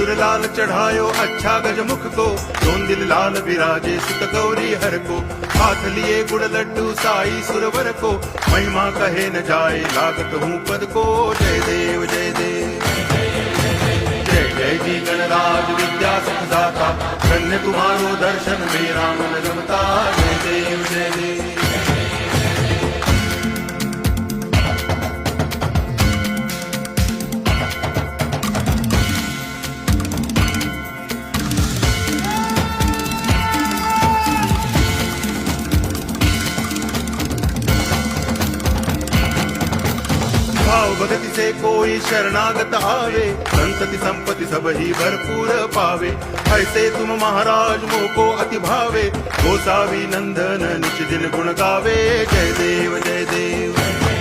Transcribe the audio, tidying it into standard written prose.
सिंदूर लाल चढ़ायो अच्छा गजमुख को, दोन दिल लाल विराजे सुत गौरी हर को, हाथ लिए गुड़ लड्डू साई सुरवर को, महिमा कहे न जाए लागत हूँ पद को। जय देव जय देव जय जय जी गणराज विद्या सुख दाता, धन्य तुम्हारो दर्शन मेरा मन रमता। जय देव जय देव भाव भगति से कोई शरणागत आवे, संतति संपत्ति सब ही भरपूर पावे। ऐसे तुम महाराज मोको अति भावे, गोसावी नंदन निच दिन गुण गावे। जय देव जय देव